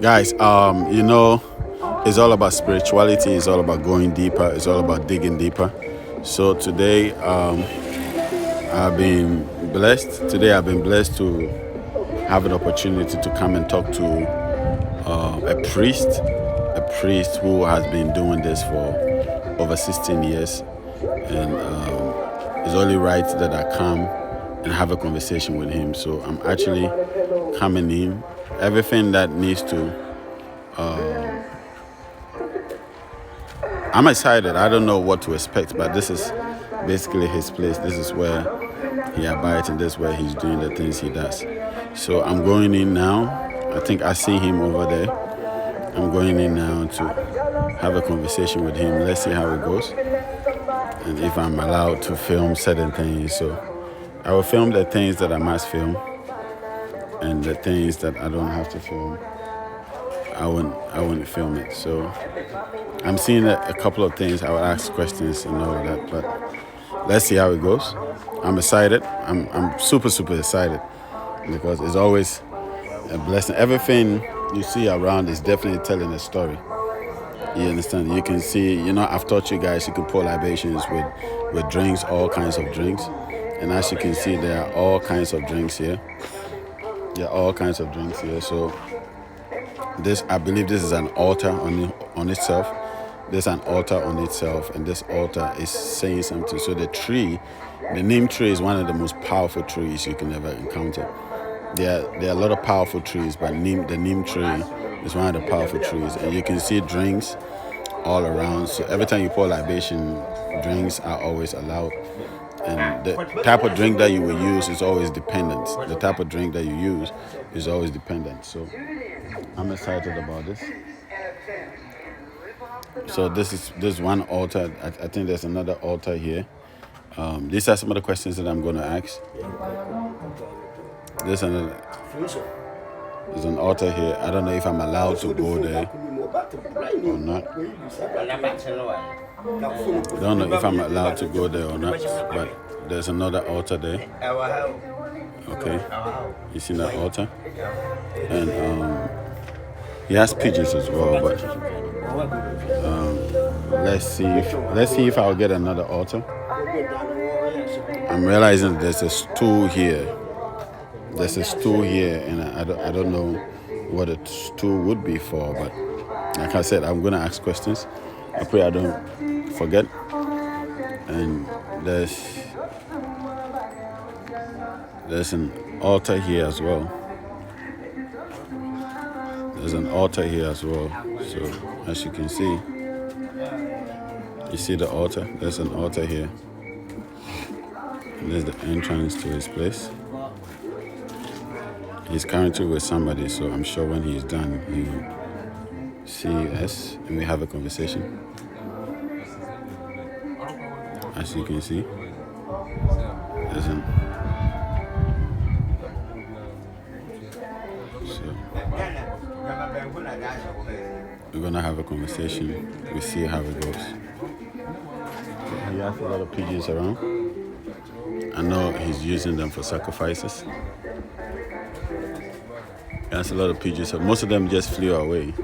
Guys, it's all about spirituality. It's all about going deeper. It's all about digging deeper. So today, I've been blessed. Today, I've been blessed to have an opportunity to come and talk to a priest who has been doing this for over 16 years, and it's only right that I come and have a conversation with him. So I'm actually coming in. Everything that needs to. I'm excited. I don't know what to expect, but this is basically his place. This is where he abides, and this is where he's doing the things he does. So I'm going in now. I think I see him over there. I'm going in now to have a conversation with him. Let's see how it goes, and if I'm allowed to film certain things. So I will film the things that I must film, and the things that I don't have to film, I wouldn't film it. So I'm seeing a couple of things. I will ask questions and all of that, but let's see how it goes. I'm excited. I'm super excited, because it's always a blessing. Everything you see around is definitely telling a story. You understand? You can see, I've taught you guys you can pour libations with drinks, all kinds of drinks. And as you can see, there are all kinds of drinks here. There are all kinds of drinks here. So I believe this is an altar on itself. There's an altar on itself, and this altar is saying something. So the neem tree is one of the most powerful trees you can ever encounter. There are a lot of powerful trees, but the neem tree is one of the powerful trees. And you can see drinks all around. So every time you pour libation, drinks are always allowed. And the type of drink that you will use is always dependent. The type of drink that you use is always dependent. So I'm excited about this. So this is one altar. I think there's another altar here. These are some of the questions that I'm going to ask. There's an altar here. I don't know if I'm allowed to go there or not. I don't know if I'm allowed to go there or not, but there's another altar there. Okay, you see that altar? And he has pigeons as well, but let's see if I'll get another altar. I'm realizing there's a stool here. There's a stool here, and I don't know what a stool would be for, but like I said, I'm going to ask questions. I pray I don't forget. And there's an altar here as well. There's an altar here as well. So as you can see, you see the altar? There's an altar here. And there's the entrance to his place. He's currently with somebody, so I'm sure when he's done, he will see us and we have a conversation. As you can see, so we're gonna have a conversation. We see how it goes. He has a lot of pigeons around. I know he's using them for sacrifices. There's a lot of pigeons. Most of them just flew away.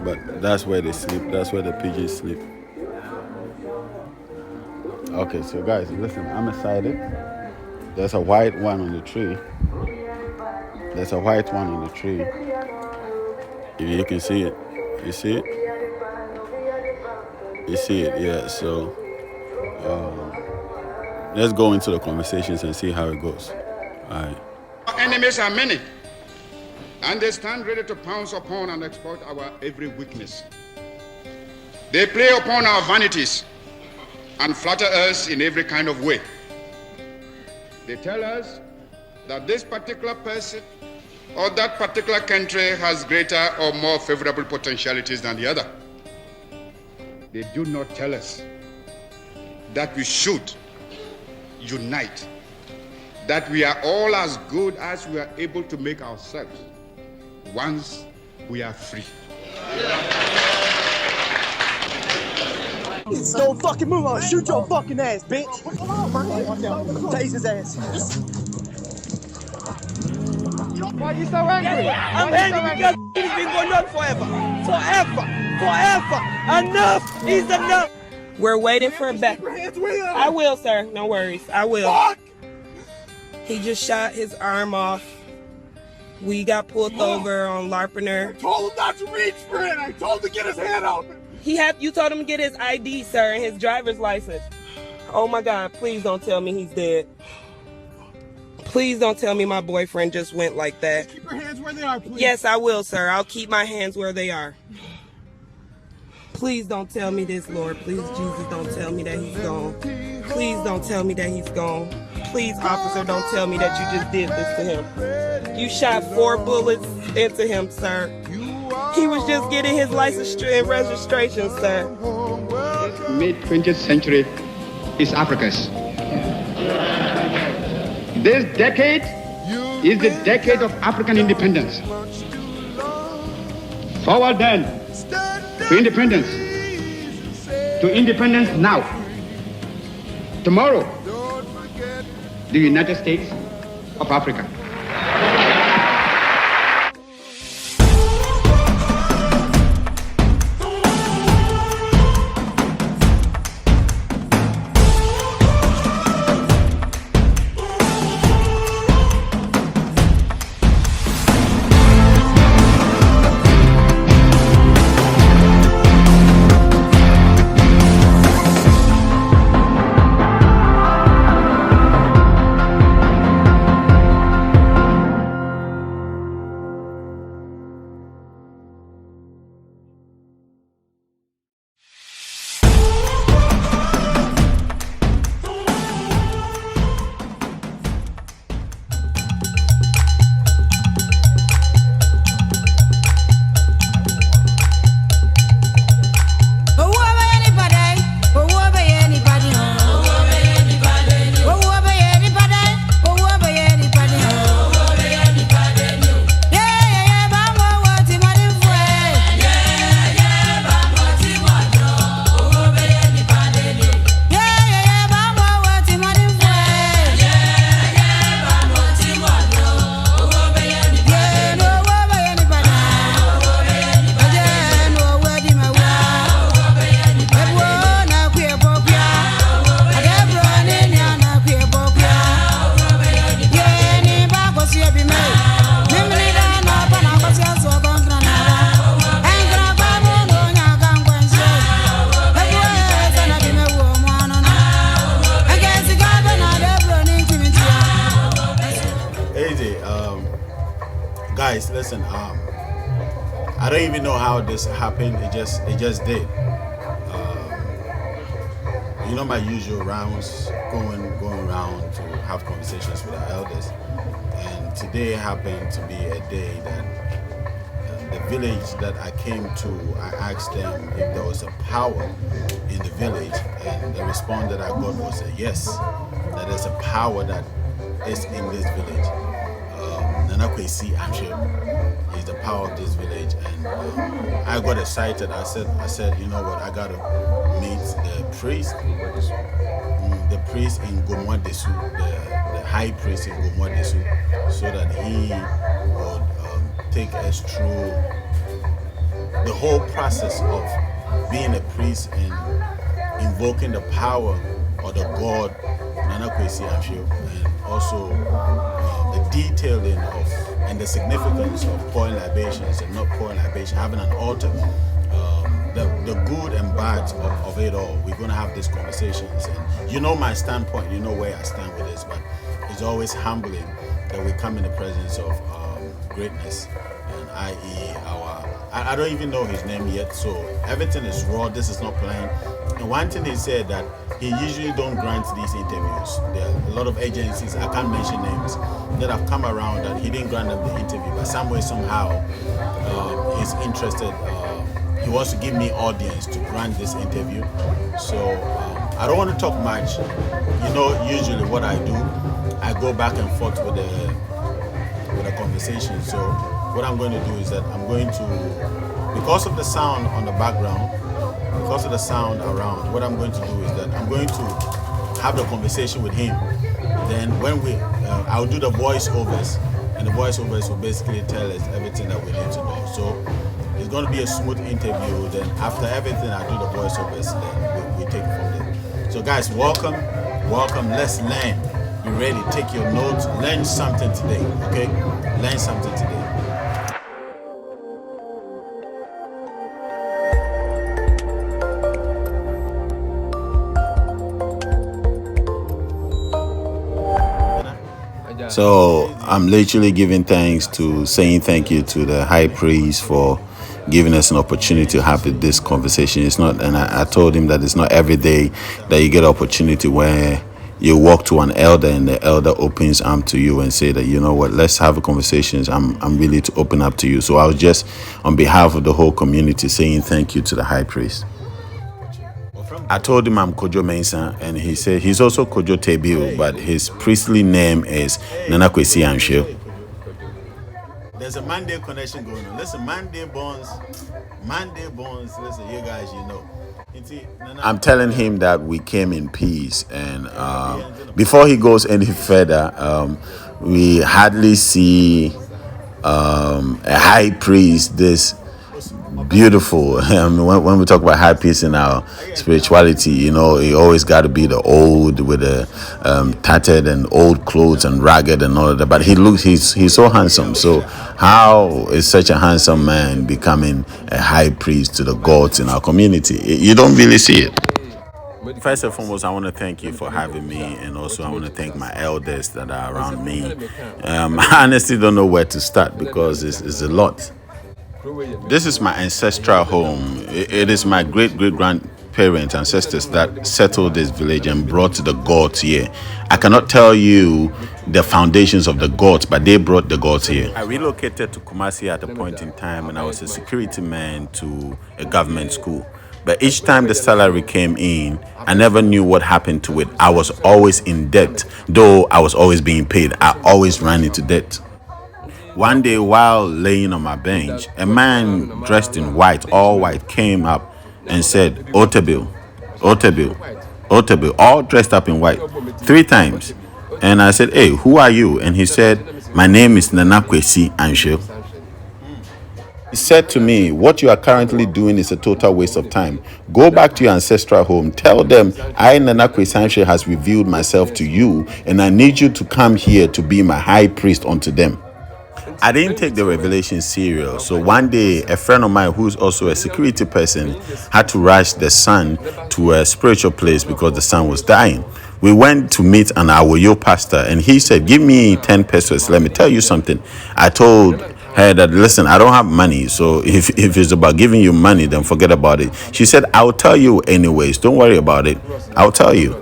But that's where they sleep. That's where the pigeons sleep. Okay, so guys, listen, I'm excited. There's a white one on the tree. There's a white one on the tree. You can see it. You see it? You see it, yeah. So let's go into the conversations and see how it goes. All right. Our enemies are many, and they stand ready to pounce upon and exploit our every weakness. They play upon our vanities and flatter us in every kind of way. They tell us that this particular person or that particular country has greater or more favorable potentialities than the other. They do not tell us that we should unite, that we are all as good as we are able to make ourselves once we are free. Don't fucking move on. Shoot your fucking ass, bitch. Tase his ass. Why are you so angry? I'm angry because it's been going on forever. Enough is enough. We're waiting for a back. I will, sir. No worries. I will. Fuck. He just shot his arm off. We got pulled over on Larpener. I told him not to reach for it. I told him to get his hand out. You told him to get his ID, sir, and his driver's license. Oh my God, please don't tell me he's dead. Please don't tell me my boyfriend just went like that. Keep your hands where they are, please. Yes, I will, sir. I'll keep my hands where they are. Please don't tell me this, Lord. Please, Jesus, don't tell me that he's gone. Please don't tell me that he's gone. Please, officer, don't tell me that you just did this to him. You shot 4 bullets into him, sir. He was just getting his license and registration, sir. Mid-20th century is Africa's. This decade is the decade of African independence. Forward then to independence. To independence now. Tomorrow, the United States of Africa. Guys, listen, I don't even know how this happened. It just did. You know my usual rounds, going around to have conversations with our elders, and today happened to be a day that the village that I came to, I asked them if there was a power in the village, and the response that I got was a yes, that there's a power that is in this village. Kwasi Anhyre is the power of this village, and I got excited. I said, you know what? I gotta meet the priest in Gomwa Desu, the high priest in Gomwa Desu, so that he would take us through the whole process of being a priest and invoking the power of the God Nana Kwasi Anhyre, and also the detailing of and the significance of pouring libations and not pouring libations, having an altar, the good and bad of it all. We're going to have these conversations, and you know my standpoint, you know where I stand with this, but it's always humbling that we come in the presence of greatness, and i.e. I don't even know his name yet, so everything is raw. This is not planned. And one thing he said that he usually don't grant these interviews. There are a lot of agencies, I can't mention names, that have come around that he didn't grant them the interview, but some way, somehow, he's interested. He wants to give me audience to grant this interview. So I don't want to talk much. You know, usually what I do, I go back and forth with the conversation. So what I'm going to do is that I'm going to, because of the sound on the background, because of the sound around, what I'm going to do is that I'm going to have the conversation with him. Then when I'll do the voiceovers, and the voiceovers will basically tell us everything that we need to know. So it's going to be a smooth interview. Then after everything, I do the voiceovers. Then we take it from there. So guys, welcome. Let's learn. Be ready. Take your notes. Learn something today. Okay? Learn something today. So I'm literally giving thanks to saying thank you to the high priest for giving us an opportunity to have this conversation. It's not, and I told him that it's not every day that you get an opportunity where you walk to an elder and the elder opens arm to you and say that, you know what, let's have a conversation. I'm really to open up to you. So I was just on behalf of the whole community saying thank you to the high priest. I told him I'm Kojo Mensah, and he said he's also Kojo Tebiu, but his priestly name is Nana Kwasi Anhyre. There's a Monday connection going on. Listen, Monday Bones, listen, you guys, you know. I'm telling him that we came in peace, and before he goes any further, we hardly see a high priest this beautiful. When we talk about high priest in our spirituality, you know, he always got to be the old with the tattered and old clothes and ragged and all of that. But he's so handsome. So how is such a handsome man becoming a high priest to the gods in our community? You don't really see it. First and foremost, I want to thank you for having me, and also I want to thank my elders that are around me. I honestly don't know where to start because it's a lot. This is my ancestral home. It is my great-great-grandparents, ancestors that settled this village and brought the gods here. I cannot tell you the foundations of the gods, but they brought the gods here. I relocated to Kumasi at a point in time when I was a security man to a government school. But each time the salary came in, I never knew what happened to it. I was always in debt. Though I was always being paid, I always ran into debt. One day, while laying on my bench, a man dressed in white, all white, came up and said, Otebil, Otebil, Otebil, all dressed up in white, 3 times. And I said, hey, who are you? And he said, my name is Nana Kwasi Anhyre. He said to me, what you are currently doing is a total waste of time. Go back to your ancestral home. Tell them, I, Nana Kwasi Anhyre, has revealed myself to you, and I need you to come here to be my high priest unto them. I didn't take the revelation serious. So one day, a friend of mine who's also a security person had to rush the son to a spiritual place because the son was dying. We went to meet an Awoyo pastor, and he said, give me 10 pesos. Let me tell you something. I told her that, listen, I don't have money. So if it's about giving you money, then forget about it. She said, I'll tell you anyways. Don't worry about it. I'll tell you.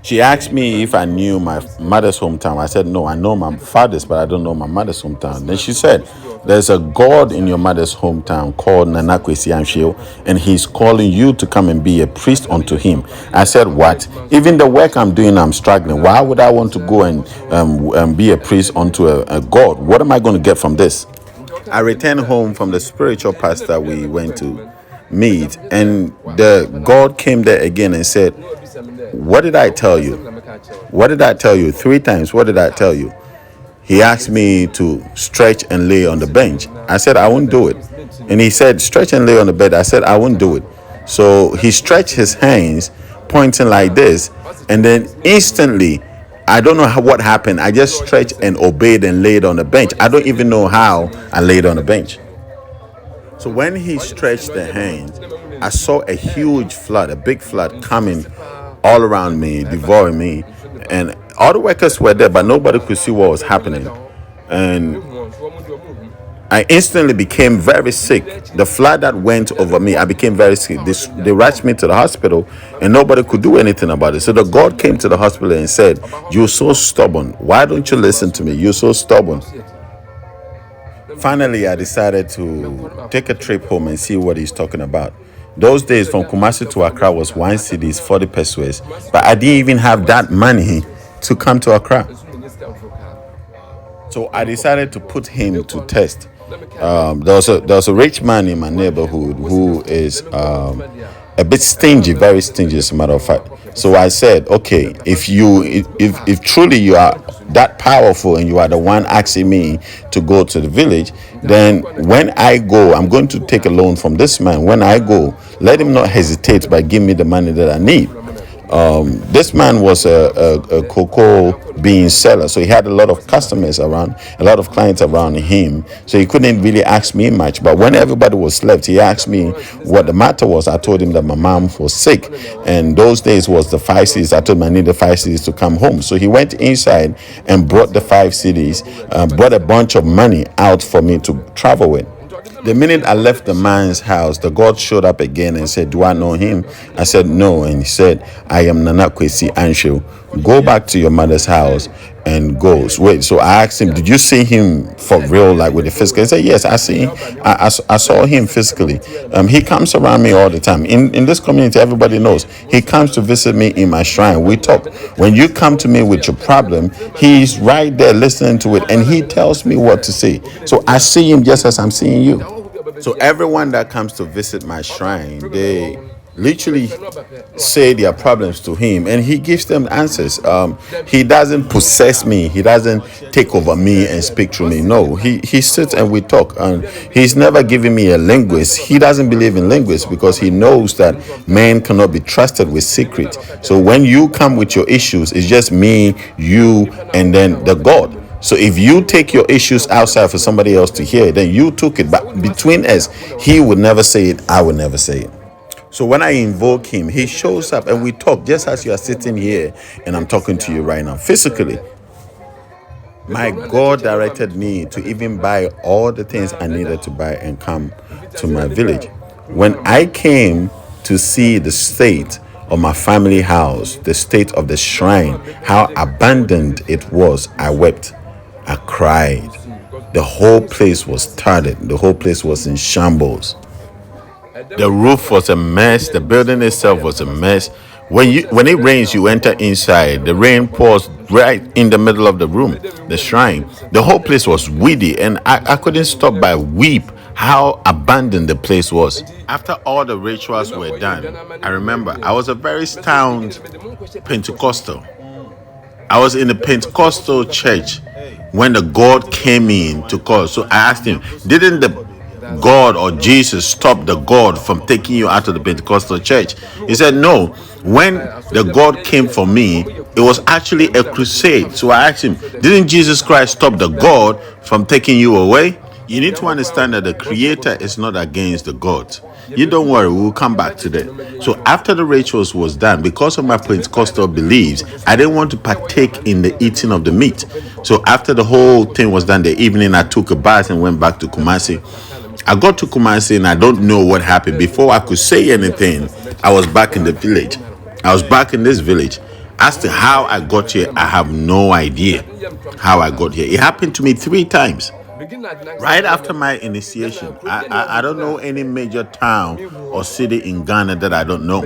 She asked me if I knew my mother's hometown. I said, no, I know my father's, but I don't know my mother's hometown. Then she said, there's a God in your mother's hometown called Nana Kwasi Anhyre, and he's calling you to come and be a priest unto him. I said, what? Even the work I'm doing, I'm struggling. Why would I want to go and be a priest unto a God? What am I going to get from this? I returned home from the spiritual pastor we went to meet, and the God came there again and said, what did I tell you? What did I tell you? 3 times. What did I tell you? He asked me to stretch and lay on the bench. I said, I won't do it. And he said, stretch and lay on the bed. I said, I won't do it. So he stretched his hands, pointing like this. And then instantly, I don't know what happened. I just stretched and obeyed and laid on the bench. I don't even know how I laid on the bench. So when he stretched the hands, I saw a huge flood, a big flood coming all around me, devouring me. And all the workers were there, but nobody could see what was happening. And I instantly became very sick. The flood that went over me, I became very sick. They rushed me to the hospital, and nobody could do anything about it. So the God came to the hospital and said, you're so stubborn. Why don't you listen to me? You're so stubborn. Finally, I decided to take a trip home and see what he's talking about. Those days from Kumasi to Accra was 1 cedi, 40 pesos, but I didn't even have that money to come to Accra. So I decided to put him to test. There was a rich man in my neighborhood who is a bit stingy, very stingy as a matter of fact. So I said, okay, if truly you are that powerful and you are the one asking me to go to the village, then when I go, I'm going to take a loan from this man. When I go, let him not hesitate by giving me the money that I need. This man was a cocoa bean seller, so he had a lot of customers around, a lot of clients around him. So he couldn't really ask me much. But when everybody was left, he asked me what the matter was. I told him that my mom was sick, and those days was the 5 cities. I told him I needed 5 cities to come home. So he went inside and brought the 5 cities, brought a bunch of money out for me to travel with. The minute I left the man's house, the God showed up again and said, "Do I know him?" I said, "No." And he said, "I am Nana Kwasi Anhyre. Go back to your mother's house and go." So I asked him, "Did you see him for real, like with the physical?" He said, "Yes, I see. I saw him physically. He comes around me all the time. In this community, everybody knows he comes to visit me in my shrine. We talk. When you come to me with your problem, he's right there listening to it, and he tells me what to say. So I see him just as I'm seeing you." So everyone that comes to visit my shrine, they literally say their problems to him, and he gives them answers. He doesn't possess me. He doesn't take over me and speak through me. No, he sits and we talk. And he's never given me a linguist. He doesn't believe in linguists because he knows that man cannot be trusted with secret. So when you come with your issues, it's just me, you, and then the God. So if you take your issues outside for somebody else to hear, then you took it. But between us, he would never say it. I would never say it. So when I invoke him, he shows up and we talk just as you are sitting here and I'm talking to you right now. Physically, my God directed me to even buy all the things I needed to buy and come to my village. When I came to see the state of my family house, the state of the shrine, how abandoned it was, I wept. I cried. The whole place was tarred. The whole place was in shambles. The roof was a mess. The building itself was a mess. When it rains, you enter inside. The rain pours right in the middle of the room, the shrine. The whole place was weedy, and I couldn't stop but weep how abandoned the place was. After all the rituals were done, I remember I was a very stoned Pentecostal. I was in the Pentecostal church when the God came in to call. So I asked him, didn't the God or Jesus stop the God from taking you out of the Pentecostal church? He said, no. When the God came for me, it was actually a crusade. So I asked him, didn't Jesus Christ stop the God from taking you away? You need to understand that the Creator is not against the God. You don't worry, we'll come back to that. So after the rituals was done, because of my Pentecostal beliefs, I didn't want to partake in the eating of the meat. So after the whole thing was done, the evening I took a bath and went back to Kumasi. I got to Kumasi and I don't know what happened. Before I could say anything, I was back in the village. I was back in this village. As to how I got here, I have no idea how I got here. It happened to me 3 times. Right after my initiation, I don't know any major town or city in Ghana that I don't know.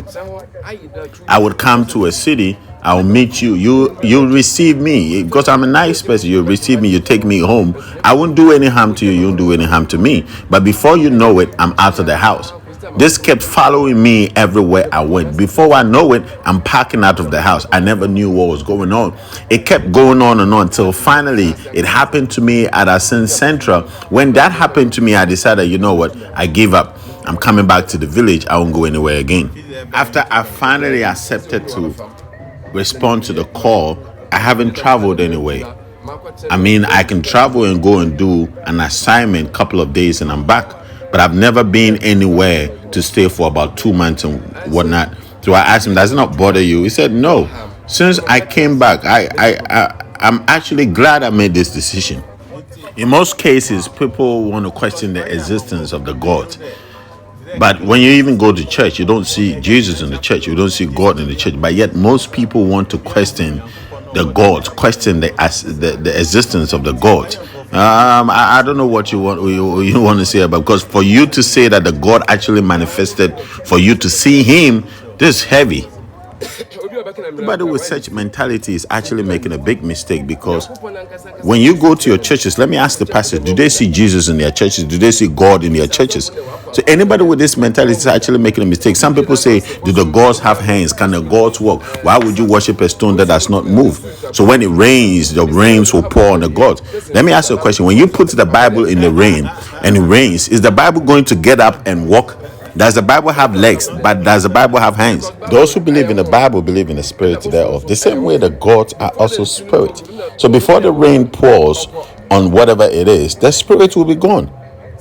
I would come to a city, I'll meet you. You receive me because I'm a nice person. You receive me, you take me home. I won't do any harm to you. You won't do any harm to me. But before you know it, I'm out of the house. This kept following me everywhere I went. Before I know it, I'm packing out of the house. I never knew what was going on. It kept going on and on until finally it happened to me at Ancestral. When that happened to me, I decided, you know what? I give up. I'm coming back to the village. I won't go anywhere again. After I finally accepted to respond to the call, I haven't traveled anywhere. I mean, I can travel and go and do an assignment, couple of days, and I'm back. But I've never been anywhere to stay for about 2 months and whatnot. So I asked him, does it not bother you? He said, no. Since I came back, I'm actually glad I made this decision. In most cases, people want to question the existence of the God. But when you even go to church, you don't see Jesus in the church. You don't see God in the church. But yet most people want to question the God, question the existence of the God. I don't know what you want to say about, because for you to say that the God actually manifested, for you to see him, this is heavy. Everybody with such mentality is actually making a big mistake, because when you go to your churches, let me ask the pastor, do they see Jesus in their churches? Do they see God in their churches? So anybody with this mentality is actually making a mistake. Some people say, do the gods have hands? Can the gods walk? Why would you worship a stone that does not move? So when it rains, the rains will pour on the gods. Let me ask you a question. When you put the Bible in the rain and it rains, is the Bible going to get up and walk? Does the Bible have legs? But does the Bible have hands? Those who believe in the Bible believe in the spirit thereof. The same way the gods are also spirit. So before the rain pours on whatever it is, the spirit will be gone.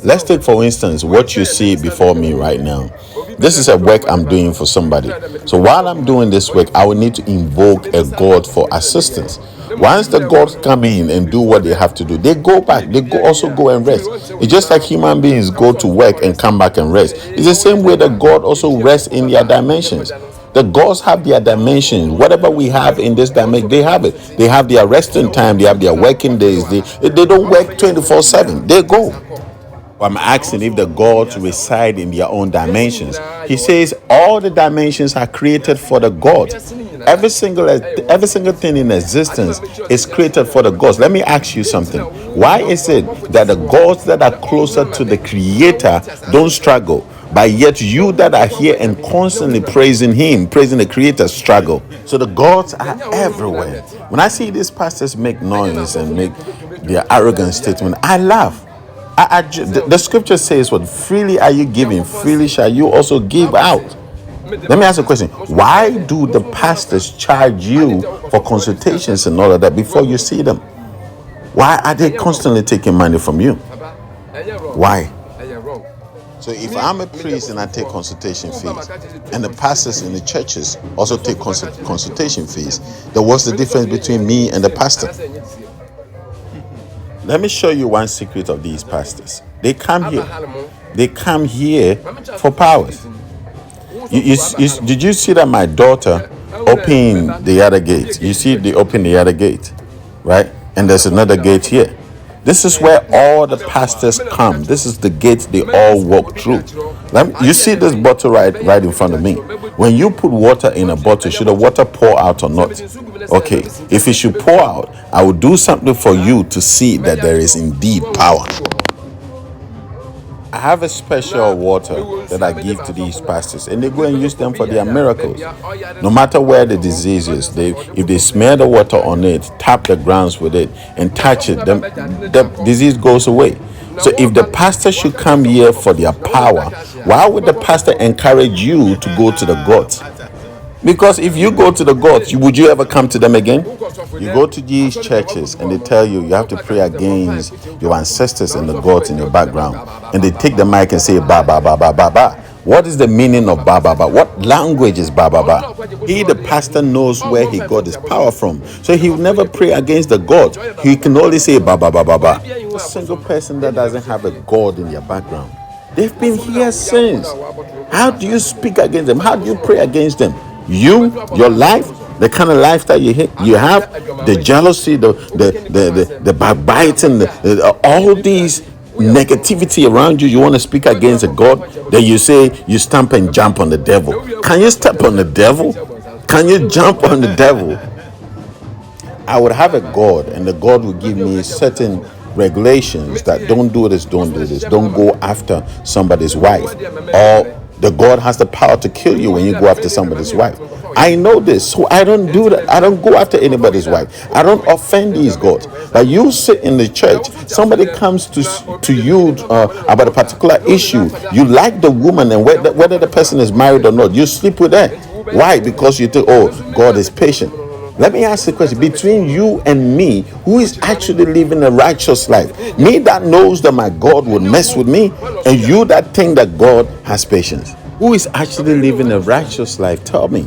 Let's take, for instance, what you see before me right now. This is a work I'm doing for somebody. So while I'm doing this work, I will need to invoke a God for assistance. Once the gods come in and do what they have to do, they go back. They also go and rest. It's just like human beings go to work and come back and rest. It's the same way that God also rests in their dimensions. The gods have their dimensions. Whatever we have in this dimension, they have it. They have their resting time. They have their working days. They don't work 24/7. They go. I'm asking if the gods reside in their own dimensions. He says all the dimensions are created for the gods. Every single thing in existence is created for the gods. Let me ask you something. Why is it that the gods that are closer to the Creator don't struggle, but yet you that are here and constantly praising Him, praising the Creator, struggle? So the gods are everywhere. When I see these pastors make noise and make their arrogant statement, I laugh. The scripture says, what freely are you giving, freely shall you also give out. Let me ask you a question. Why do the pastors charge you for consultations and all of that before you see them? Why are they constantly taking money from you? Why? So if I'm a priest and I take consultation fees, and the pastors in the churches also take consultation fees, then what's the difference between me and the pastor? Let me show you one secret of these pastors. They come here. They come here for powers. Did you see that my daughter opened the other gate? You see, they opened the other gate, right? And there's another gate here. This is where all the pastors come. This is the gate they all walk through. You see this bottle right in front of me. When you put water in a bottle, should the water pour out or not? Okay, if it should pour out, I will do something for you to see that there is indeed power. I have a special water that I give to these pastors, and they go and use them for their miracles. No matter where the disease is, if they smear the water on it, tap the grounds with it, and touch it, the disease goes away. So if the pastor should come here for their power, why would the pastor encourage you to go to the gods? Because if you go to the gods, would you ever come to them again? You go to these churches and they tell you have to pray against your ancestors and the gods in your background. And they take the mic and say, ba, ba, ba, ba, ba, ba. What is the meaning of ba, ba, ba? What language is ba, ba, ba? He, the pastor, knows where he got his power from. So he will never pray against the gods. He can only say ba, ba, ba, ba, ba. A single person that doesn't have a god in their background, they've been here since. How do you speak against them? How do you pray against them? Your life, the kind of lifestyle you have, the jealousy, the backbiting, all these negativity around you. You want to speak against a God, then you say you stamp and jump on the devil. Can you step on the devil? Can you jump on the devil? I would have a God, and the God would give me certain regulations that don't do this, don't go after somebody's wife, or the God has the power to kill you when you go after somebody's wife. I know this, so I don't do that. I don't go after anybody's wife. I don't offend these gods. But you sit in the church, somebody comes to you about a particular issue. You like the woman, and whether the person is married or not, you sleep with her. Why? Because you think, oh, God is patient. Let me ask the question, between you and me, who is actually living a righteous life? Me that knows that my God would mess with me, and you that think that God has patience. Who is actually living a righteous life? Tell me.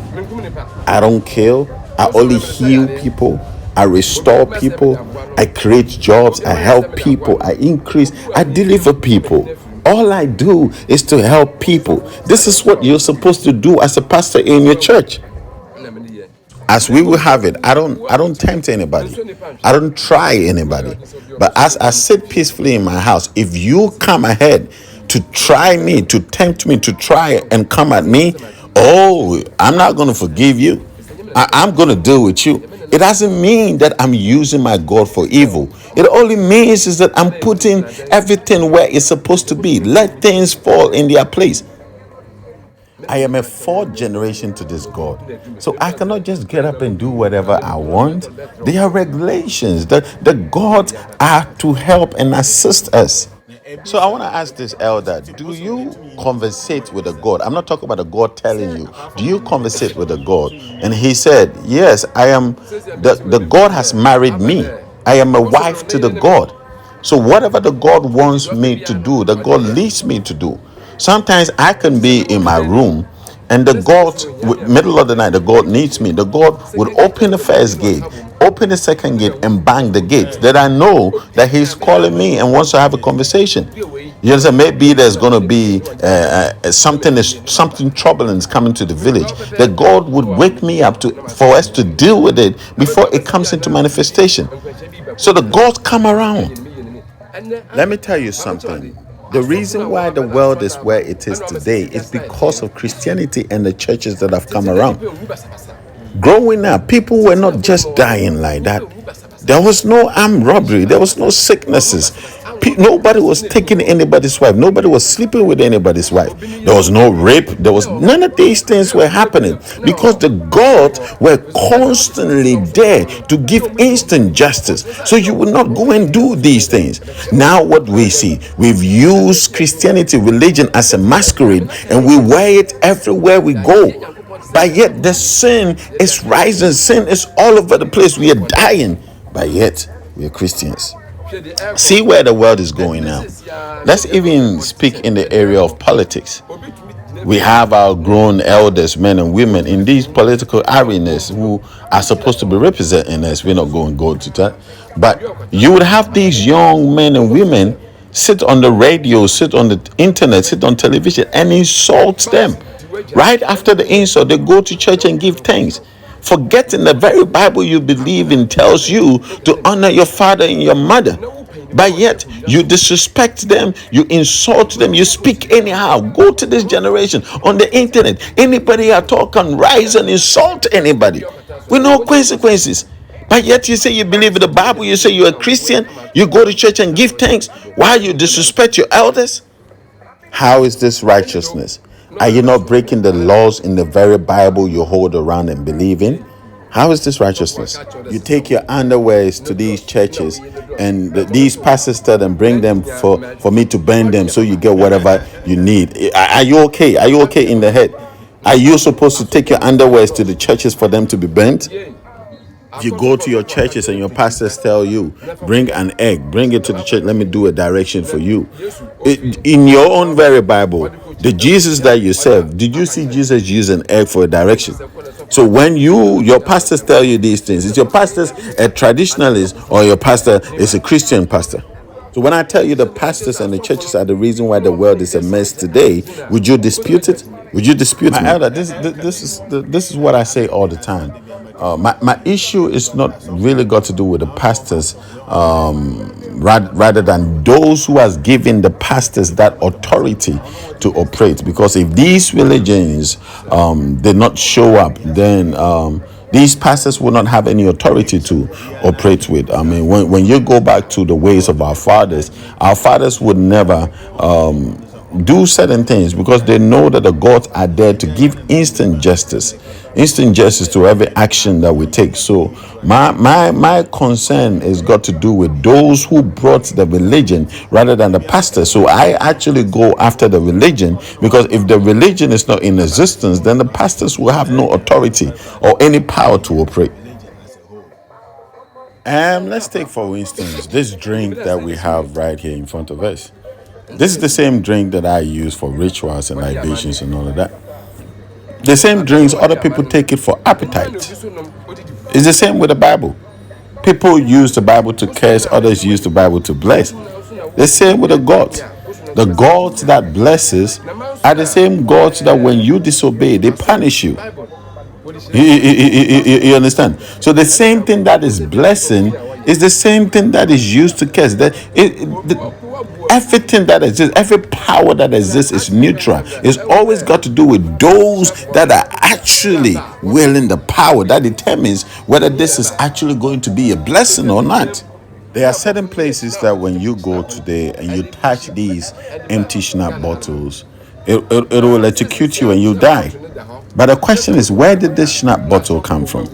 I don't kill. I only heal people. I restore people. I create jobs. I help people. I increase. I deliver people. All I do is to help people. This is what you're supposed to do as a pastor in your church. As we will have it, I don't tempt anybody. I don't try anybody. But as I sit peacefully in my house, if you come ahead to try me, to tempt me, to try and come at me, oh, I'm not going to forgive you. I'm going to deal with you. It doesn't mean that I'm using my God for evil. It only means is that I'm putting everything where it's supposed to be. Let things fall in their place. I am a fourth generation to this God. So I cannot just get up and do whatever I want. There are regulations. The gods are to help and assist us. So I want to ask this elder, do you conversate with a God? I'm not talking about a God telling you. Do you conversate with a God? And he said, yes, I am, the God has married me. I am a wife to the God. So whatever the God wants me to do, the God leads me to do. Sometimes I can be in my room and the God, middle of the night, the God needs me. The God would open the first gate, open the second gate, and bang the gate. That I know that He's calling me and wants to have a conversation. You understand? Maybe there's going to be something troubling is coming to the village. That God would wake me up for us to deal with it before it comes into manifestation. So the gods come around. Let me tell you something. The reason why the world is where it is today is because of Christianity and the churches that have come around. Growing up, people were not just dying like that. There was no armed robbery. There was no sicknesses. Nobody was taking anybody's wife. Nobody was sleeping with anybody's wife. There was no rape. There was none of these things were happening because the gods were constantly there to give instant justice. So you will not go and do these things. Now what we see, we've used Christianity, religion as a masquerade, and we wear it everywhere we go. But yet the sin is rising. Sin is all over the place. We are dying. But yet we are Christians. See where the world is going now. Let's even speak in the area of politics. We have our grown elders, men and women, in these political arenas who are supposed to be representing us. We're not going to go to that. But you would have these young men and women sit on the radio, sit on the internet, sit on television and insult them. Right after the insult, they go to church and give thanks, forgetting the very Bible you believe in tells you to honor your father and your mother. But yet you disrespect them, you insult them, you speak anyhow. Go to this generation on the internet. Anybody at all can rise and insult anybody with no consequences. But yet you say you believe in the Bible, you say you're a Christian, you go to church and give thanks while you disrespect your elders. How is this righteousness? Are you not breaking the laws in the very Bible you hold around and believe in? How is this righteousness? You take your underwears to these churches and these pastors tell them, bring them for me to burn them so you get whatever you need. Are you okay? Are you okay in the head? Are you supposed to take your underwears to the churches for them to be burnt? If you go to your churches and your pastors tell you, bring an egg, bring it to the church, let me do a direction for you. In your own very Bible, the Jesus that you serve, did you see Jesus use an egg for a direction? So when your pastors tell you these things, is your pastor a traditionalist or your pastor is a Christian pastor? So when I tell you the pastors and the churches are the reason why the world is a mess today, would you dispute it? Would you dispute me? Elder, this is what I say all the time. My issue is not really got to do with the pastors, rather than those who has given the pastors that authority to operate. Because if these religions did not show up, then these pastors will not have any authority to operate with. I mean, when you go back to the ways of our fathers would never do certain things because they know that the gods are there to give instant justice to every action that we take. So my concern has got to do with those who brought the religion rather than the pastor. So I actually go after the religion, because if the religion is not in existence, then the pastors will have no authority or any power to operate. Let's take for instance this drink that we have right here in front of us. This is the same drink that I use for rituals and libations and all of that. The same drinks, other people take it for appetite. It's the same with the Bible. People use the Bible to curse, others use the Bible to bless. The same with the gods. The gods that blesses are the same gods that when you disobey, they punish you. You understand? So the same thing that is blessing is the same thing that is used to curse. Everything that exists, every power that exists is neutral. It's always got to do with those that are actually wielding the power that determines whether this is actually going to be a blessing or not. There are certain places that when you go today and you touch these empty schnapp bottles, it will electrocute you and you die. But the question is, where did this schnapp bottle come from?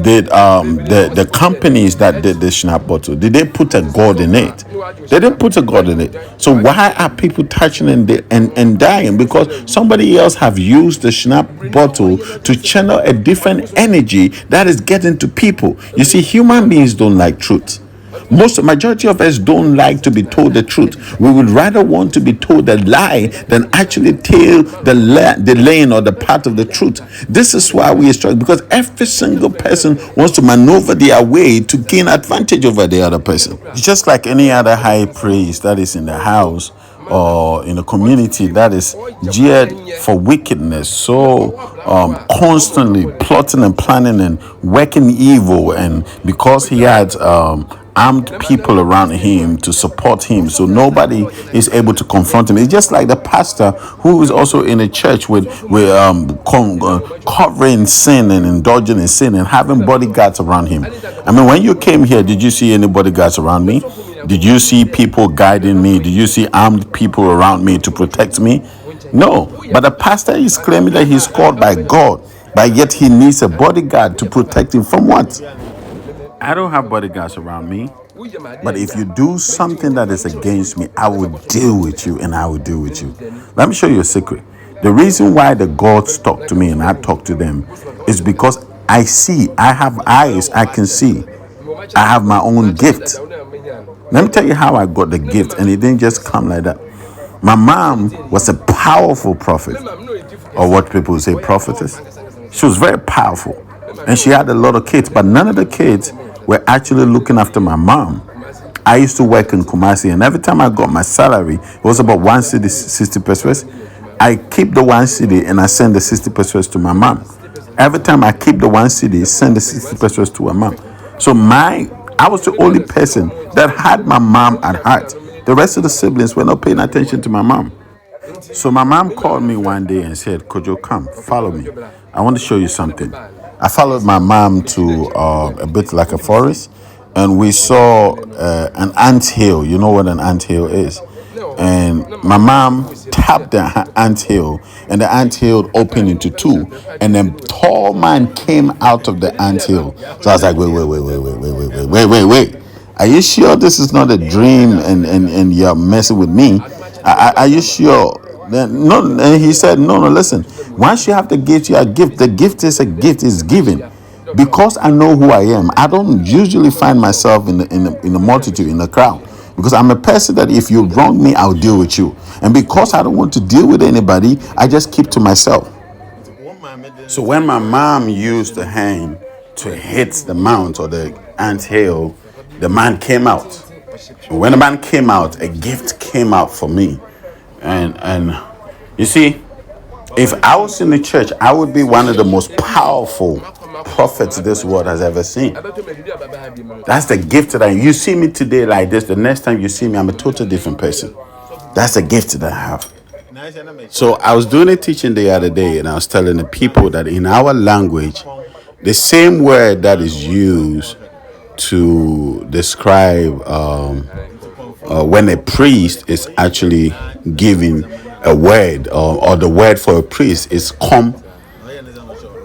Did the companies that did this schnapp bottle, did they put a god in it? They didn't put a god in it. So why are people touching and dying? Because somebody else have used the schnapp bottle to channel a different energy that is getting to people. You see, human beings don't like truth. Majority of us don't like to be told the truth. We would rather want to be told a lie than actually tell the lane or the path of the truth. This is why we are struggling, because every single person wants to maneuver their way to gain advantage over the other person. It's just like any other high priest that is in the house or in a community that is geared for wickedness, so constantly plotting and planning and working evil, and because he had armed people around him to support him, so nobody is able to confront him. It's just like the pastor who is also in a church with covering sin and indulging in sin and having bodyguards around him. I mean, when you came here, did you see any bodyguards around me? Did you see people guiding me? Did you see armed people around me to protect me? No. But the pastor is claiming that he's called by God, but yet he needs a bodyguard to protect him from what? I don't have bodyguards around me, but if you do something that is against me, I will deal with you, and I will deal with you. Let me show you a secret. The reason why the gods talk to me and I talk to them is because I see, I have eyes, I can see. I have my own gift. Let me tell you how I got the gift, and it didn't just come like that. My mom was a powerful prophet, or what people say prophetess. She was very powerful, and she had a lot of kids, but none of the kids were actually looking after my mom. I used to work in Kumasi, and every time I got my salary, it was about 1 cedi, 60 pesos. I keep the 1 cedi and I send the 60 pesos to my mom. Every time I keep the 1 cedi, send the 60 pesos to my mom. So I was the only person that had my mom at heart. The rest of the siblings were not paying attention to my mom. So my mom called me one day and said, "Kojo, come, follow me. I want to show you something." I followed my mom to a bit like a forest, and we saw an ant hill. You know what an ant hill is? And my mom tapped the ant hill, and the ant hill opened into two, and then tall man came out of the ant hill. So I was like, wait. Are you sure this is not a dream and you're messing with me? Are you sure? No, and he said, no, listen. Once you have the gift, you are gift. The gift is a gift, is given. Because I know who I am, I don't usually find myself in the multitude, in the crowd. Because I'm a person that if you wrong me, I'll deal with you. And because I don't want to deal with anybody, I just keep to myself. So when my mom used the hand to hit the mount or the ant hill, the man came out. And when the man came out, a gift came out for me. And you see, if I was in the church, I would be one of the most powerful prophets this world has ever seen. That's the gift that you see me today like this. The next time you see me, I'm a totally different person. That's the gift that I have. So I was doing a teaching the other day, and I was telling the people that in our language, the same word that is used to describe when a priest is actually giving a word, or the word for a priest is come,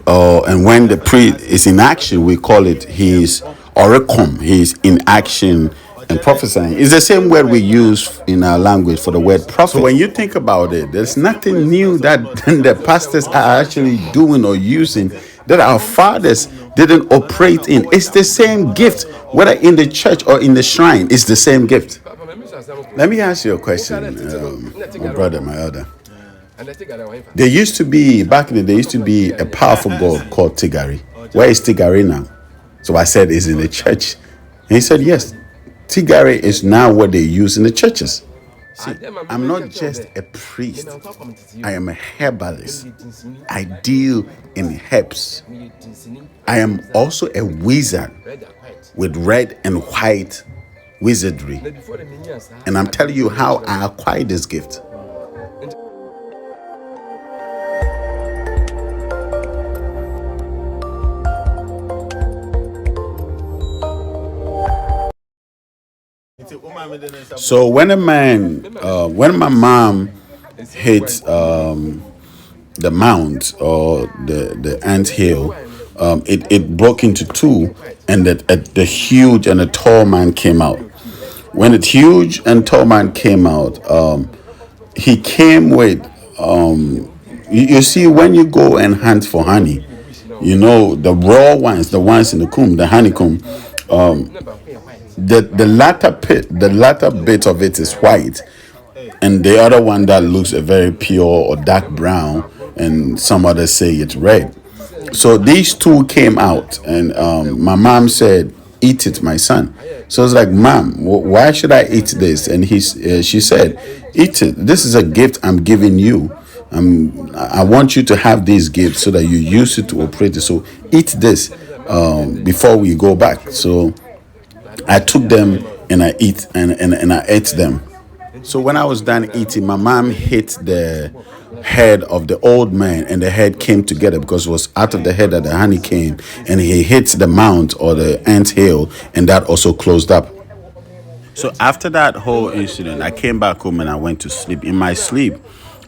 and when the priest is in action, we call it his oricum. He's in action and prophesying. It's the same word we use in our language for the word prophet. So when you think about it, there's nothing new that the pastors are actually doing or using that our fathers didn't operate in. It's the same gift, whether in the church or in the shrine. It's the same gift. Let me ask you a question, my brother, my elder. There used to be, back in the day, used to be a powerful god called Tigari. Where is Tigari now? So I said, is in the church. And he said, yes. Tigari is now what they use in the churches. See, I'm not just a priest. I am a herbalist. I deal in herbs. I am also a wizard with red and white wizardry. And I'm telling you how I acquired this gift. So when my mom hit the mount or the ant hill, it broke into two, and the huge and the tall man came out. When the huge and tall man came out, he came with you see, when you go and hunt for honey, the raw ones, the ones in the comb, the honeycomb, the latter bit of it is white, and the other one that looks a very pure or dark brown, and some others say it's red. So these two came out, and my mom said, "Eat it, my son." So I was like, "Mom, why should I eat this?" And she said, "Eat it. This is a gift I'm giving you. I want you to have these gifts so that you use it to operate it. So eat this before we go back." So I took them and I ate them. So when I was done eating, my mom hit the head of the old man, and the head came together because it was out of the head that the honey came, and he hit the mount or the ant hill, and that also closed up. So after that whole incident, I came back home and I went to sleep. In my sleep,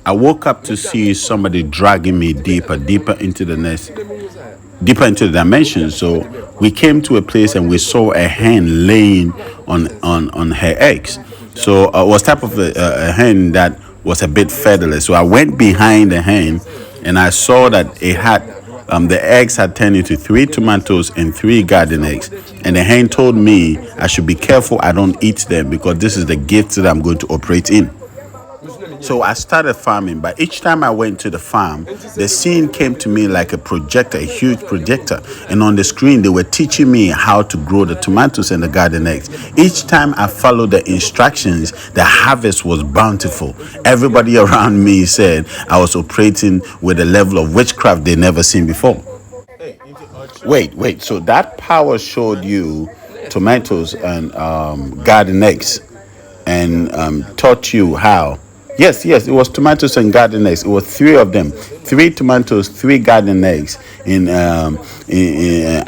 I woke up to see somebody dragging me deeper into the nest, deeper into the dimension. So we came to a place and we saw a hen laying on her eggs. So it was type of a hen that was a bit featherless. So I went behind the hen and I saw that it had the eggs had turned into 3 tomatoes and 3 garden eggs. And the hen told me I should be careful I don't eat them because this is the gift that I'm going to operate in. So I started farming, but each time I went to the farm, the scene came to me like a projector, a huge projector. And on the screen, they were teaching me how to grow the tomatoes and the garden eggs. Each time I followed the instructions, the harvest was bountiful. Everybody around me said I was operating with a level of witchcraft they never seen before. Wait. So that power showed you tomatoes and garden eggs and taught you how. Yes, it was tomatoes and garden eggs. It was 3 of them, 3 tomatoes, 3 garden eggs in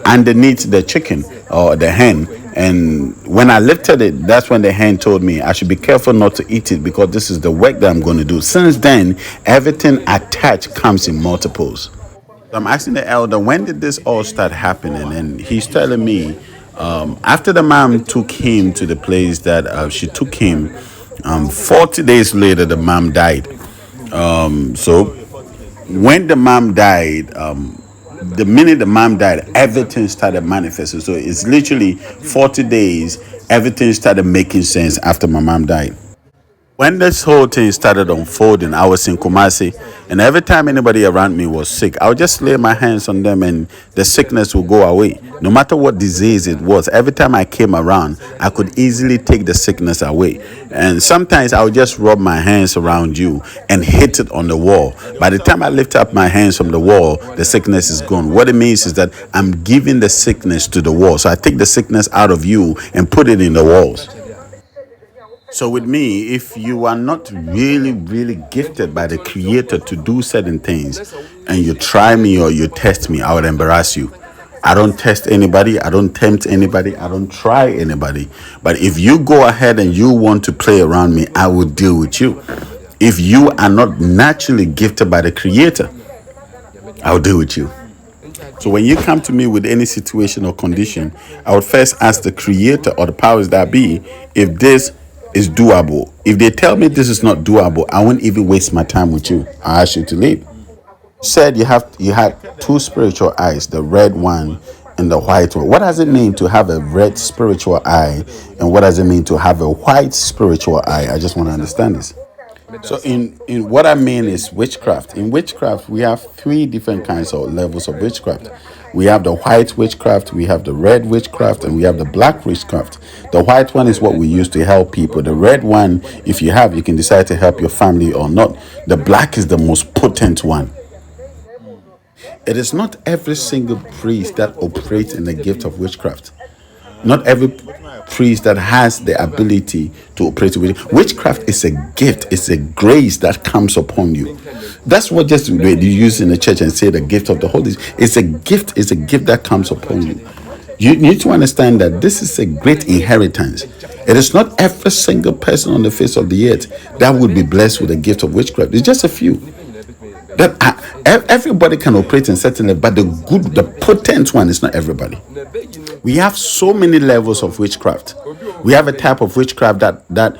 underneath the chicken or the hen. And when I lifted it, that's when the hen told me I should be careful not to eat it because this is the work that I'm going to do. Since then, everything attached comes in multiples. I'm asking the elder, when did this all start happening? And he's telling me after the mom took him to the place that she took him, 40 days later, the mom died. So when the mom died, the minute the mom died, everything started manifesting. So it's literally 40 days, everything started making sense after my mom died. When this whole thing started unfolding, I was in Kumasi, and every time anybody around me was sick, I would just lay my hands on them and the sickness would go away. No matter what disease it was, every time I came around, I could easily take the sickness away. And sometimes I would just rub my hands around you and hit it on the wall. By the time I lift up my hands from the wall, the sickness is gone. What it means is that I'm giving the sickness to the wall. So I take the sickness out of you and put it in the walls. So with me, if you are not really gifted by the Creator to do certain things, and you try me or you test me, I would embarrass you. I don't test anybody. I don't tempt anybody. I don't try anybody. But if you go ahead and you want to play around me, I will deal with you. If you are not naturally gifted by the Creator, I'll deal with you. So when you come to me with any situation or condition, I would first ask the Creator or the powers that be if this is doable. If they tell me this is not doable, I won't even waste my time with you. I ask you to leave. Said you had 2 spiritual eyes, the red one and the white one. What does it mean to have a red spiritual eye, and what does it mean to have a white spiritual eye? I just want to understand this. So in what I mean is witchcraft. In witchcraft, we have 3 different kinds of levels of witchcraft. We have the white witchcraft, we have the red witchcraft, and we have the black witchcraft. The white one is what we use to help people. The red one, if you can decide to help your family or not. The black is the most potent one. It is not every single priest that operates in the gift of witchcraft. Not every priest that has the ability to operate with witchcraft is a gift. It's a grace that comes upon you. That's what just you use in the church and say the gift of the Holy Spirit. It's a gift. It's a gift that comes upon you. You need to understand that this is a great inheritance. It is not every single person on the face of the earth that would be blessed with the gift of witchcraft. It's just a few. That everybody can operate in certain level, but the potent one is not everybody. We have so many levels of witchcraft. We have a type of witchcraft that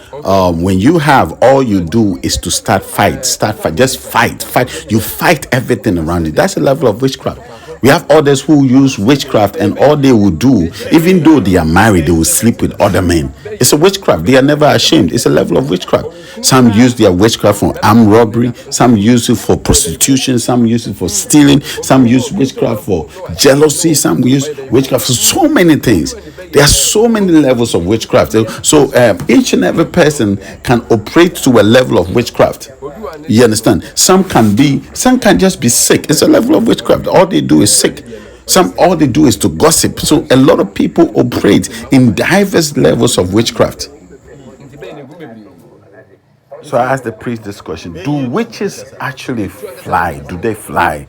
when you have, all you do is to start fight, just fight. You fight everything around it. That's a level of witchcraft. We have others who use witchcraft, and all they will do, even though they are married, they will sleep with other men. It's a witchcraft. They are never ashamed. It's a level of witchcraft. Some use their witchcraft for armed robbery. Some use it for prostitution. Some use it for stealing. Some use witchcraft for jealousy. Some use witchcraft for so many things. There are so many levels of witchcraft. So each and every person can operate to a level of witchcraft. You understand? Some can just be sick. It's a level of witchcraft. All they do is sick. All they do is to gossip. So a lot of people operate in diverse levels of witchcraft. So I asked the priest this question: do witches actually fly? Do they fly?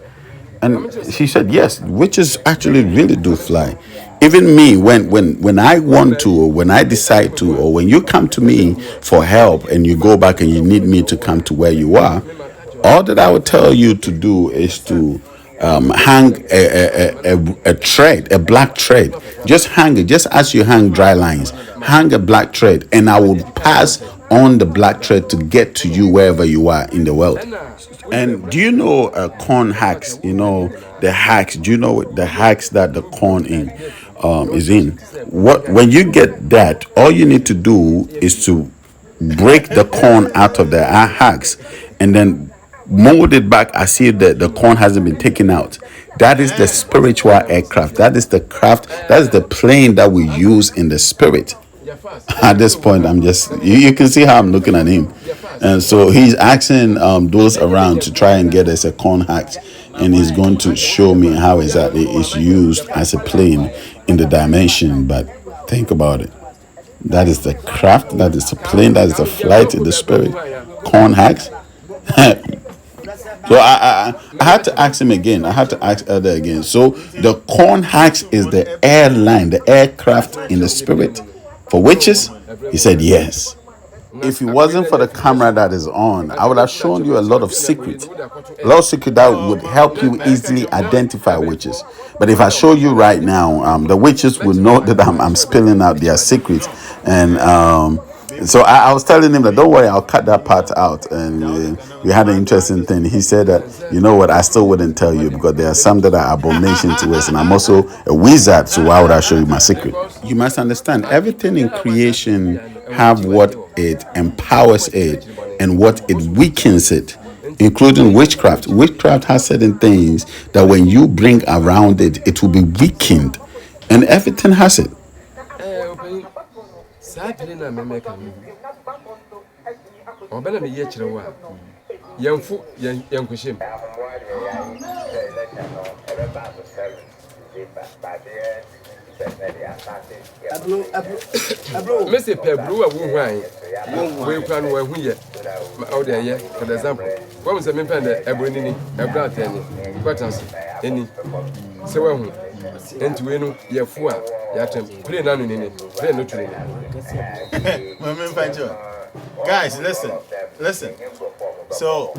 And she said, yes, witches actually really do fly. Even me, when I want to, or when I decide to, or when you come to me for help and you go back and you need me to come to where you are, all that I would tell you to do is to hang a thread, a black thread. Just hang it, just as you hang dry lines. Hang a black thread, and I will pass on the black thread to get to you wherever you are in the world. And do you know corn hacks? You know the hacks. Do you know the hacks that the corn is in? When you get that, all you need to do is to break the corn out of the hacks, and then mold it back as if the corn hasn't been taken out. That is the spiritual aircraft. That is the craft. That is the plane that we use in the spirit. At this point, I'm just, you can see how I'm looking at him. And so he's asking those around to try and get us a corn hack, and he's going to show me how exactly it's used as a plane in the dimension. But think about it. That is the craft, that is the plane, that is the flight in the spirit. Corn hacks. So I had to ask him again. I had to ask Elder again. So the corn hacks is the airline, the aircraft in the spirit for witches? He said yes. If it wasn't for the camera that is on, I would have shown you a lot of secrets. A lot of secret that would help you easily identify witches. But if I show you right now, the witches will know that I'm spilling out their secrets. And so I was telling him that, don't worry, I'll cut that part out. And we had an interesting thing. He said that, you know what, I still wouldn't tell you because there are some that are abomination to us. And I'm also a wizard, so why would I show you my secret? You must understand, everything in creation have what it empowers it and what it weakens it, including witchcraft. Witchcraft has certain things that when you bring around it, it will be weakened. And everything has it. Mr. Pebru, we can wear here. Out there, for example, what was the member that Ebony, a brat, what else? Any so into win your four, Yatem, play none in it, play neutrality. Guys, listen. So,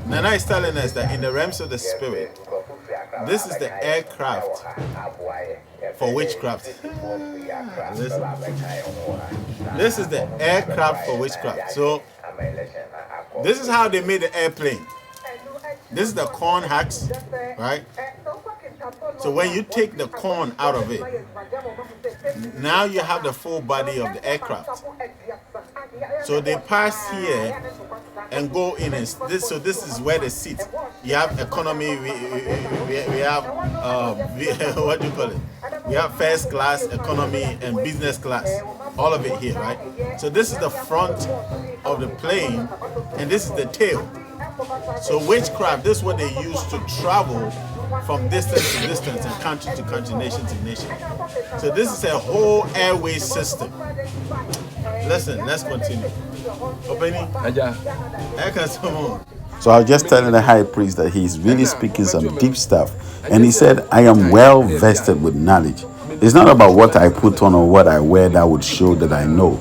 Nana is telling us that in the realms of the spirit, this is the aircraft for witchcraft. Listen. This is the aircraft for witchcraft. So, this is how they made the airplane. This is the corn hacks, right? So when you take the corn out of it, now you have the full body of the aircraft. So they pass here and go in, and this is where they sit. You have economy, we have what do you call it? We have first class, economy, and business class. All of it here, right? So this is the front of the plane, and this is the tail. So witchcraft, this is what they use to travel from distance to distance and country to country, nation to nation. So this is a whole airway system. Listen, let's continue. So I was just telling the high priest that he's really speaking some deep stuff. And he said, I am well vested with knowledge. It's not about what I put on or what I wear that would show that I know.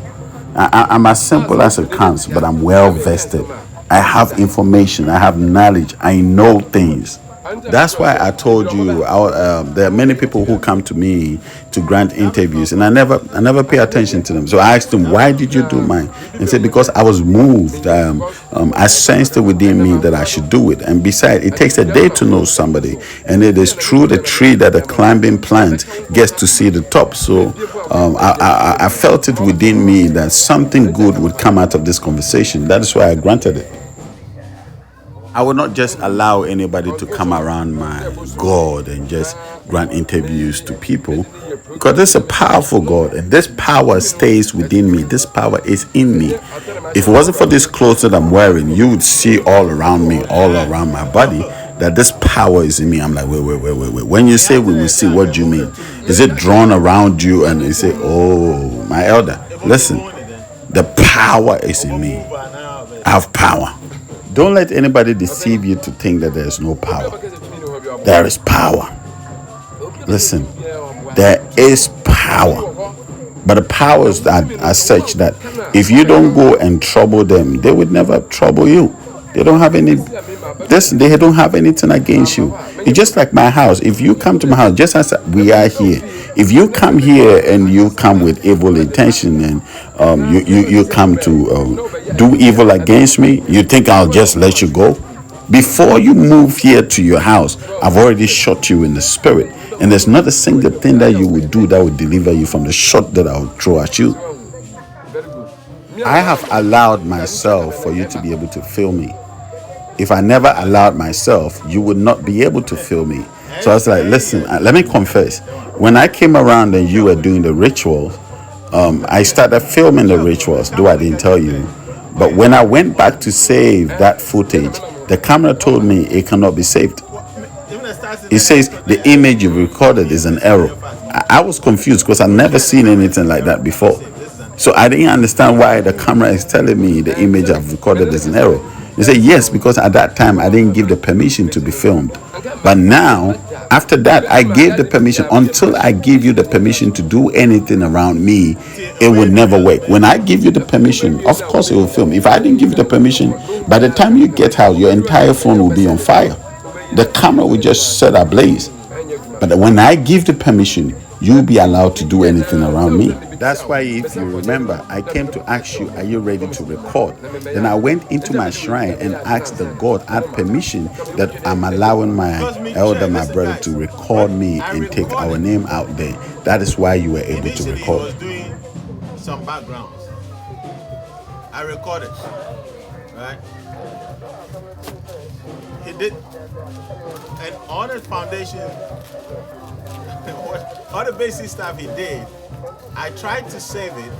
I'm as simple as it comes, but I'm well vested. I have information, I have knowledge, I know things. That's why I told you there are many people who come to me to grant interviews, and I never pay attention to them. So I asked them, "Why did you do mine?" And said, "Because I was moved. I sensed it within me that I should do it. And besides, it takes a day to know somebody, and it is through the tree that a climbing plant gets to see the top." So I felt it within me that something good would come out of this conversation. That is why I granted it. I will not just allow anybody to come around my God and just grant interviews to people, because this is a powerful God, and this power stays within me. This power is in me. If it wasn't for these clothes that I'm wearing, you would see all around me, all around my body, that this power is in me. I'm like, wait. When you say we will see, what do you mean? Is it drawn around you? And you say, oh, my elder, listen, the power is in me. I have power. Don't let anybody deceive you to think that there is no power. There is power. Listen, there is power. But the powers are such that if you don't go and trouble them, they would never trouble you. They don't have any. They don't have anything against you. It's just like my house. If you come to my house, just as we are here, if you come here and you come with evil intention and you come to do evil against me, you think I'll just let you go? Before you move here to your house, I've already shot you in the spirit, and there's not a single thing that you would do that would deliver you from the shot that I'll throw at you. I have allowed myself for you to be able to feel me. If I never allowed myself, you would not be able to feel me. So I was like, listen, let me confess. When I came around and you were doing the rituals, I started filming the rituals, though I didn't tell you. But when I went back to save that footage, the camera told me it cannot be saved. It says the image you recorded is an error. I was confused because I've never seen anything like that before. So I didn't understand why the camera is telling me the image I've recorded is an error. They say yes, because at that time I didn't give the permission to be filmed. But now, after that, I gave the permission. Until I give you the permission to do anything around me, it would never work. When I give you the permission, of course it will film. If I didn't give you the permission, by the time you get out, your entire phone will be on fire. The camera will just set ablaze. But when I give the permission, you'll be allowed to do anything around me. That's why, if you remember, I came to ask you, are you ready to record? Then I went into my shrine and asked the God, I had permission that I'm allowing my elder, my brother, to record me and take our name out there. That is why you were able to record. He was doing some backgrounds. I recorded, right? He did, and on his foundation, all the basic stuff he did, I tried to save it.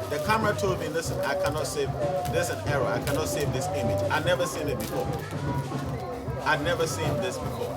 The camera told me, listen, I cannot save, there's an error, I cannot save this image. I've never seen it before. I've never seen this before.